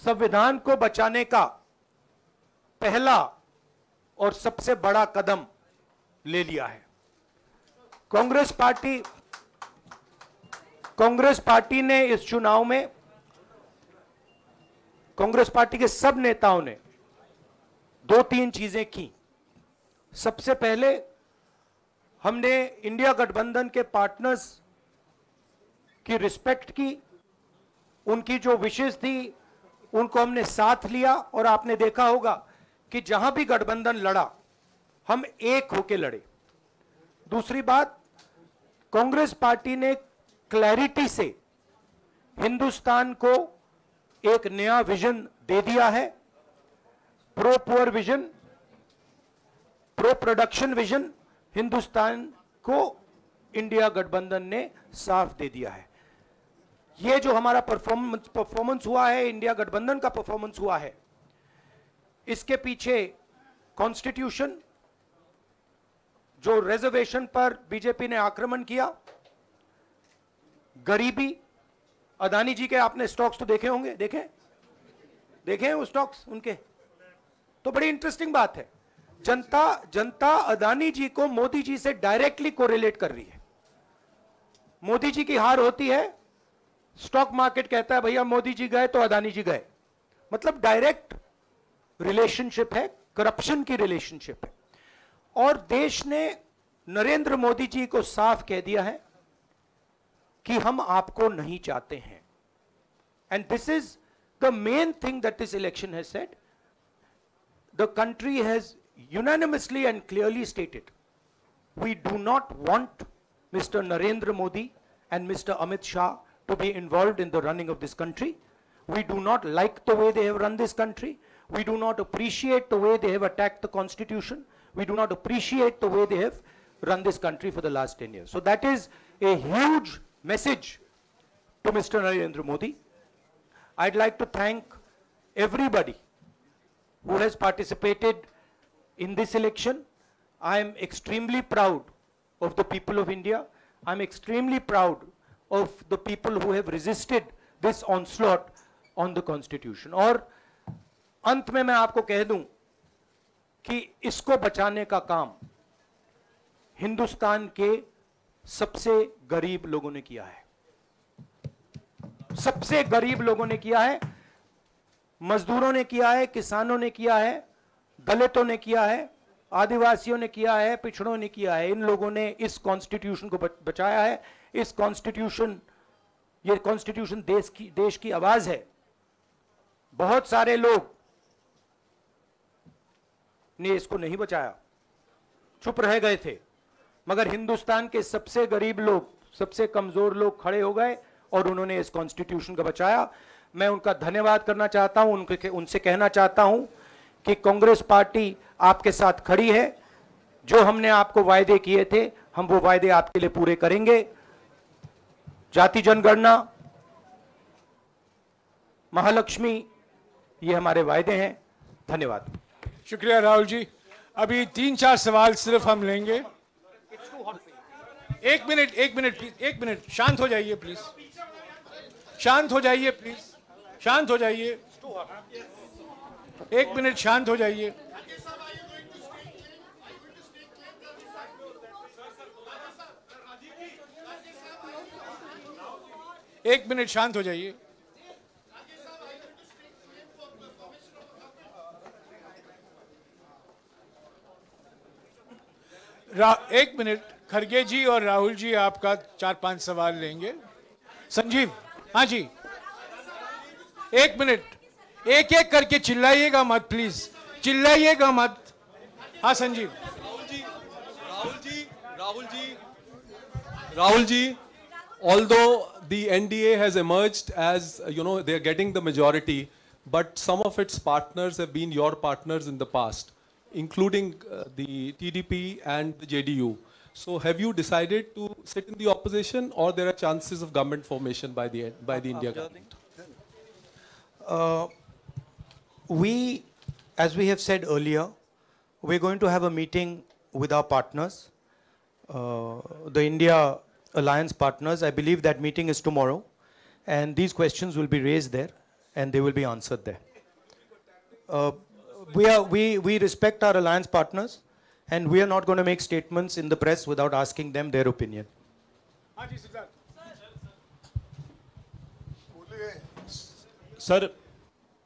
संविधान को बचाने का पहला और सबसे बड़ा कदम ले लिया है। कांग्रेस पार्टी ने इस चुनाव में, कांग्रेस पार्टी के सब नेताओं ने 2-3 चीजें की। सबसे पहले हमने इंडिया गठबंधन के पार्टनर्स की रिस्पेक्ट की, उनकी जो विशेष थी उनको हमने साथ लिया, और आपने देखा होगा कि जहां भी गठबंधन लड़ा हम एक होकर लड़े। दूसरी बात, कांग्रेस पार्टी ने क्लैरिटी से हिंदुस्तान को एक नया विजन दे दिया है, pro poor vision, pro production vision Hindustan को इंडिया गठबंधन ने साफ दे दिया है। ये जो हमारा परफॉर्मेंस हुआ है, इंडिया गठबंधन का परफॉर्मेंस हुआ है, इसके पीछे कॉन्स्टिट्यूशन, जो रिजर्वेशन पर बीजेपी ने आक्रमण किया, गरीबी, अदानी जी के आपने स्टॉक्स तो देखे होंगे, देखे वो स्टॉक्स उनके, तो बड़ी इंटरेस्टिंग बात है। जनता अदानी जी को मोदी जी से डायरेक्टली कोरिलेट कर रही है। मोदी जी की हार होती है, स्टॉक मार्केट कहता है भैया मोदी जी गए तो अदानी जी गए, मतलब डायरेक्ट रिलेशनशिप है, करप्शन की रिलेशनशिप है। और देश ने नरेंद्र मोदी जी को साफ कह दिया है कि हम आपको नहीं चाहते हैं। And this is the main thing that this election has said. The country has unanimously and clearly stated, we do not want Mr. Narendra Modi and Mr. Amit Shah to be involved in the running of this country. We do not like the way they have run this country. We do not appreciate the way they have attacked the constitution. We do not appreciate the way they have run this country for the last 10 years. So that is a huge message to Mr. Narendra Modi. I'd like to thank everybody who has participated in this election. I am extremely proud of the people of India. I'm extremely proud of the people who have resisted this onslaught on the constitution. और अंत में मैं आपको कह दूं कि इसको बचाने का काम हिंदुस्तान के सबसे गरीब लोगों ने किया है, सबसे गरीब लोगों ने किया है, मजदूरों ने किया है, किसानों ने किया है, दलितों ने किया है, आदिवासियों ने किया है, पिछड़ों ने किया है। इन लोगों ने इस कॉन्स्टिट्यूशन को बचाया है। इस कॉन्स्टिट्यूशन, ये कॉन्स्टिट्यूशन देश की आवाज है। बहुत सारे लोग ने इसको नहीं बचाया, चुप रह गए थे, मगर हिंदुस्तान के सबसे गरीब लोग, सबसे कमजोर लोग खड़े हो गए और उन्होंने इस कॉन्स्टिट्यूशन को बचाया। मैं उनका धन्यवाद करना चाहता हूं, उनसे कहना चाहता हूं कि कांग्रेस पार्टी आपके साथ खड़ी है। जो हमने आपको वायदे किए थे, हम वो वायदे आपके लिए पूरे करेंगे। जाति जनगणना, महालक्ष्मी, ये हमारे वायदे हैं। धन्यवाद। शुक्रिया राहुल जी। अभी 3-4 सवाल सिर्फ हम लेंगे। एक मिनट प्लीज, एक मिनट, शांत हो जाइए प्लीज, शांत हो जाइए प्लीज, शांत हो जाइए, एक मिनट शांत हो जाइए। एक मिनट शांत हो जाइए। एक मिनट, खरगे जी और राहुल जी आपका 4-5 सवाल लेंगे। संजीव, हाँ जी, एक मिनट, एक एक करके चिल्लाइएगा मत प्लीज, चिल्लाइएगा मत। हाँ Sanjeev. Rahul ji, although the NDA has emerged as, they are getting the majority, but some of its partners have been your partners in the past, including the TDP and the JDU. So have you decided to sit in the opposition, or there are chances of government formation by the India government? As we have said earlier, we're going to have a meeting with our partners, the India Alliance partners. I believe that meeting is tomorrow, and these questions will be raised there. and they will be answered there. We respect our alliance partners, and we are not going to make statements in the press without asking them their opinion. Sir,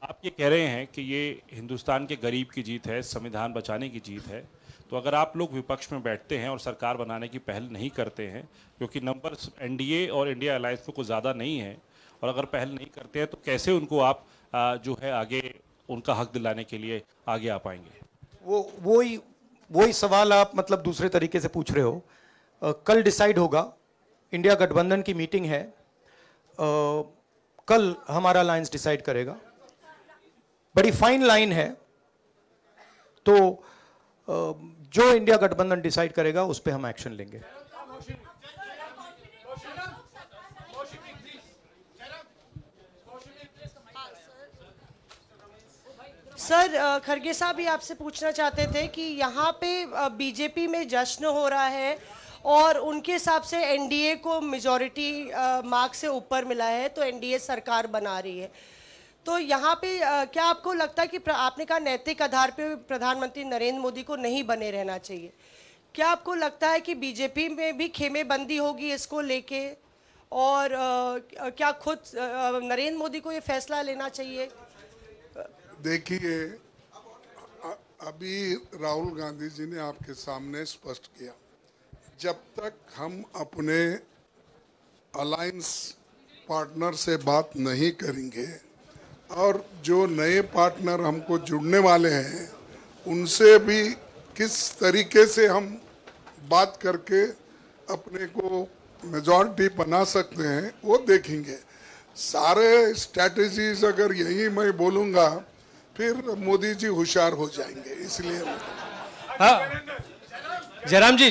आप ये कह रहे हैं कि ये हिंदुस्तान के गरीब की जीत है, संविधान बचाने की जीत है, तो अगर आप लोग विपक्ष में बैठते हैं और सरकार बनाने की पहल नहीं करते हैं, क्योंकि नंबर एनडीए और इंडिया अलायंस में कुछ ज़्यादा नहीं है, और अगर पहल नहीं करते हैं तो कैसे उनको आप जो है आगे उनका हक दिलाने के लिए आगे आ पाएंगे? वही सवाल आप मतलब दूसरे तरीके से पूछ रहे हो। कल डिसाइड होगा, इंडिया गठबंधन की मीटिंग है, कल हमारा अलायंस डिसाइड करेगा। बड़ी फाइन लाइन है, तो जो इंडिया गठबंधन डिसाइड करेगा उस पे हम एक्शन लेंगे। सर, खरगे साहब भी आपसे पूछना चाहते थे कि यहाँ पे बीजेपी में जश्न हो रहा है और उनके हिसाब से एनडीए को मेजॉरिटी मार्क से ऊपर मिला है, तो एनडीए सरकार बना रही है। तो यहाँ पे क्या आपको लगता है कि आपने कहा नैतिक आधार पे प्रधानमंत्री नरेंद्र मोदी को नहीं बने रहना चाहिए, क्या आपको लगता है कि बीजेपी में भी खेमेबंदी होगी इसको लेके, और क्या खुद नरेंद्र मोदी को ये फैसला लेना चाहिए? देखिए, अभी राहुल गांधी जी ने आपके सामने स्पष्ट किया, जब तक हम अपने अलायंस पार्टनर से बात नहीं करेंगे और जो नए पार्टनर हमको जुड़ने वाले हैं उनसे भी किस तरीके से हम बात करके अपने को मेजॉरिटी बना सकते हैं वो देखेंगे। सारे स्ट्रैटेजीज अगर यही मैं बोलूँगा फिर मोदी जी होशियार हो जाएंगे, इसलिए हाँ, जयराम जी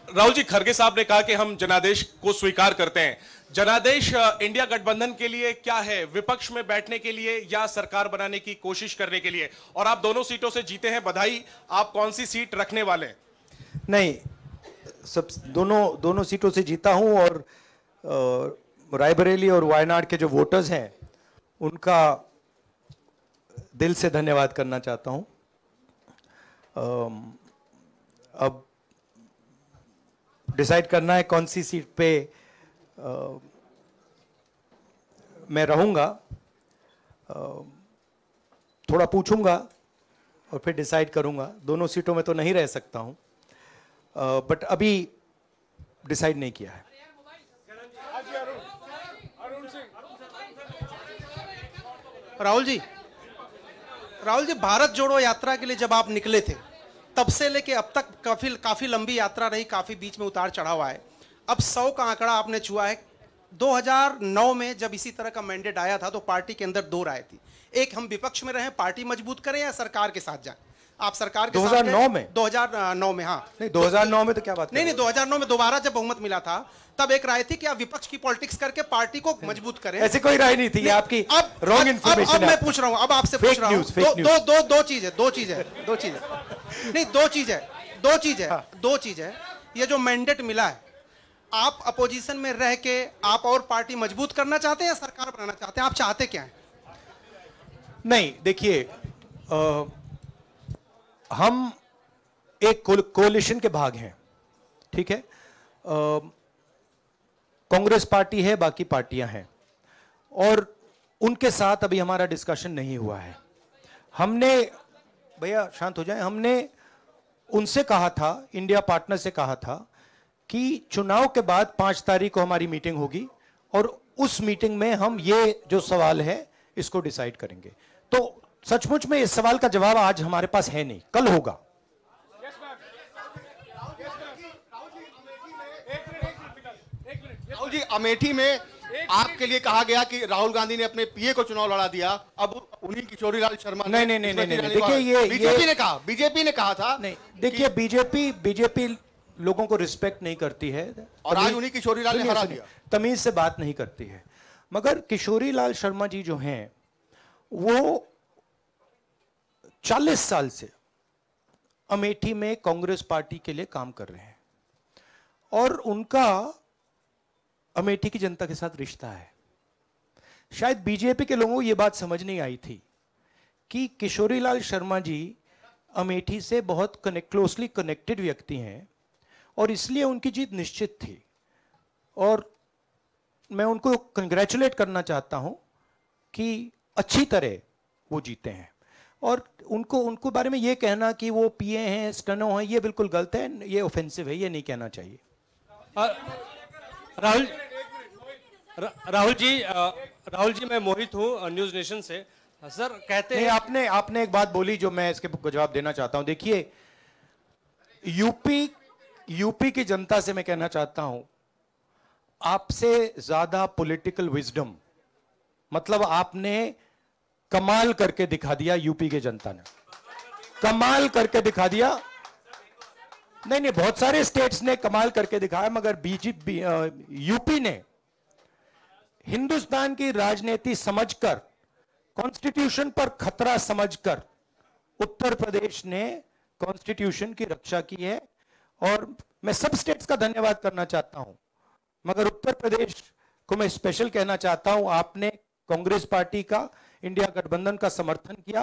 राहुल जी, खरगे साहब ने कहा कि हम जनादेश को स्वीकार करते हैं। जनादेश इंडिया गठबंधन के लिए क्या है? विपक्ष में बैठने के लिए या सरकार बनाने की कोशिश करने के लिए? और आप दोनों सीटों से जीते हैं, बधाई। आप कौन सी सीट रखने वाले हैं? नहीं, सब दोनों सीटों से जीता हूं, और रायबरेली और वायनाड के जो वोटर्स हैं उनका दिल से धन्यवाद करना चाहता हूं। अब डिसाइड करना है कौन सी सीट पे मैं रहूंगा, थोड़ा पूछूंगा और फिर डिसाइड करूंगा। दोनों सीटों में तो नहीं रह सकता हूं, बट अभी डिसाइड नहीं किया है। राहुल जी, भारत जोड़ो यात्रा के लिए जब आप निकले थे तब से लेके अब तक काफी लंबी यात्रा रही, काफी बीच में उतार चढ़ाव आए। अब 100 का आंकड़ा आपने छुआ है। 2009 में जब इसी तरह का मैंडेट आया था तो पार्टी के अंदर दो राय थी, एक हम विपक्ष में रहें, पार्टी मजबूत करें, या सरकार के साथ जाएं। आप सरकार के 2009 में 2009 में हाँ नहीं, 2009 में तो क्या बात नहीं 2009 में दोबारा जब बहुमत मिला था तब एक राय थी कि आप विपक्ष की पॉलिटिक्स करके पार्टी को मजबूत करें। ऐसी कोई राय नहीं थी, ये आपकी रॉन्ग इंफॉर्मेशन है। अब मैं पूछ रहा हूं, अब आपसे पूछ रहा हूं, दो चीज है। ये जो मैंडेट मिला है, आप अपोजिशन में रह के आप और पार्टी मजबूत करना चाहते हैं या सरकार बनाना चाहते हैं? आप चाहते क्या है? नहीं, देखिए, हम एक कोalition के भाग हैं, ठीक है। कांग्रेस पार्टी है, बाकी पार्टियां हैं, और उनके साथ अभी हमारा डिस्कशन नहीं हुआ है। हमने, भैया शांत हो जाए, हमने उनसे कहा था, इंडिया पार्टनर से कहा था कि चुनाव के बाद 5 तारीख को हमारी मीटिंग होगी और उस मीटिंग में हम ये जो सवाल है इसको डिसाइड करेंगे। तो सचमुच में इस सवाल का जवाब आज हमारे पास है नहीं, कल होगा। राहुल जी, अमेठी में आपके लिए कहा गया कि राहुल गांधी ने अपने पीए को चुनाव लड़ा दिया, अब उन्हीं किशोरीलाल शर्मा नहीं, देखिए, ये बीजेपी ने कहा था। नहीं, देखिए, बीजेपी लोगों को रिस्पेक्ट नहीं करती है, और आज उन्हीं किशोरीलाल ने हरा दिया। तमीज से बात नहीं करती है। मगर किशोरीलाल शर्मा जी जो हैं, वो 40 साल से अमेठी में कांग्रेस पार्टी के लिए काम कर रहे हैं। और उनका अमेठी की जनता के साथ रिश्ता है। शायद बीजेपी के लोगों को यह बात समझ नहीं आई थी कि किशोरीलाल शर्मा जी अमेठी से बहुत क्लोजली कनेक्टेड व्यक्ति हैं और इसलिए उनकी जीत निश्चित थी। और मैं उनको कंग्रेचुलेट करना चाहता हूं कि अच्छी तरह वो जीते हैं। और उनको बारे में ये कहना कि वो पिए हैं, स्टनो हैं, ये बिल्कुल गलत है, ये ऑफेंसिव है, ये नहीं कहना चाहिए। राहुल जी मैं मोहित हूँ न्यूज नेशन से। सर कहते हैं आपने एक बात बोली जो मैं इसके जवाब देना चाहता हूं। देखिए, यूपी की जनता से मैं कहना चाहता हूं, आपसे ज्यादा पॉलिटिकल विजडम, मतलब आपने कमाल करके दिखा दिया। यूपी की जनता ने कमाल करके दिखा दिया। नहीं, बहुत सारे स्टेट्स ने कमाल करके दिखाया, मगर बीजेपी यूपी ने हिंदुस्तान की राजनीति समझकर, कॉन्स्टिट्यूशन पर खतरा समझकर उत्तर प्रदेश ने कॉन्स्टिट्यूशन की रक्षा की है। और मैं सब स्टेट्स का धन्यवाद करना चाहता हूं, मगर उत्तर प्रदेश को मैं स्पेशल कहना चाहता हूं। आपने कांग्रेस पार्टी का, इंडिया गठबंधन का समर्थन किया।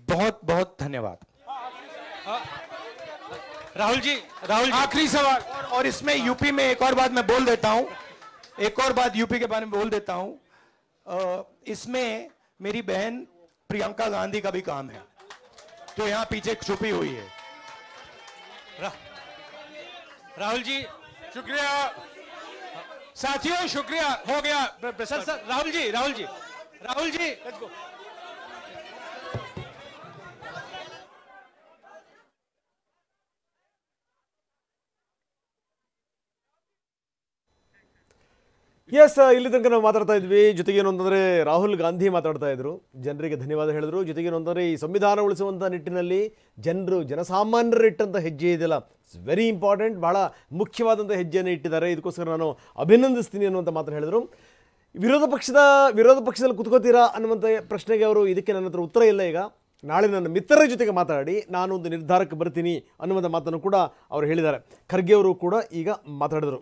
बहुत बहुत धन्यवाद। राहुल जी आखिरी सवाल। और इसमें यूपी में एक और बात मैं बोल देता हूं, एक और बात यूपी के बारे में बोल देता हूं। इसमें मेरी बहन प्रियंका गांधी का भी काम है, जो यहां पीछे छुपी हुई है। राहुल जी शुक्रिया साथियों, शुक्रिया। हो गया सर राहुल जी ಎಸ್, ಇಲ್ಲಿ ತನಕ ನಾವು ಮಾತಾಡ್ತಾ ಇದ್ವಿ. ಜೊತೆಗೆ ಏನಂತಂದರೆ ರಾಹುಲ್ ಗಾಂಧಿ ಮಾತಾಡ್ತಾ ಇದ್ರು, ಜನರಿಗೆ ಧನ್ಯವಾದ ಹೇಳಿದ್ರು. ಜೊತೆಗೆ ಏನಂತಂದರೆ ಈ ಸಂವಿಧಾನ ಉಳಿಸುವಂಥ ನಿಟ್ಟಿನಲ್ಲಿ ಜನಸಾಮಾನ್ಯರು ಇಟ್ಟಂಥ ಹೆಜ್ಜೆ ಇದೆಯಲ್ಲ, ಇಟ್ಸ್ ವೆರಿ ಇಂಪಾರ್ಟೆಂಟ್, ಬಹಳ ಮುಖ್ಯವಾದಂಥ ಹೆಜ್ಜೆಯನ್ನು ಇಟ್ಟಿದ್ದಾರೆ. ಇದಕ್ಕೋಸ್ಕರ ನಾನು ಅಭಿನಂದಿಸ್ತೀನಿ ಅನ್ನುವಂಥ ಮಾತನ್ನು ಹೇಳಿದರು. ವಿರೋಧ ಪಕ್ಷದಲ್ಲಿ ಕುತ್ಕೋತೀರಾ ಅನ್ನುವಂಥ ಪ್ರಶ್ನೆಗೆ ಅವರು ಇದಕ್ಕೆ ನನ್ನ ಹತ್ರ ಉತ್ತರ ಇಲ್ಲ, ಈಗ ನಾಳೆ ನನ್ನ ಮಿತ್ರರ ಜೊತೆಗೆ ಮಾತಾಡಿ ನಾನು ಒಂದು ನಿರ್ಧಾರಕ್ಕೆ ಬರ್ತೀನಿ ಅನ್ನುವಂಥ ಮಾತನ್ನು ಕೂಡ ಅವರು ಹೇಳಿದ್ದಾರೆ. ಖರ್ಗೆ ಅವರು ಕೂಡ ಈಗ ಮಾತಾಡಿದರು.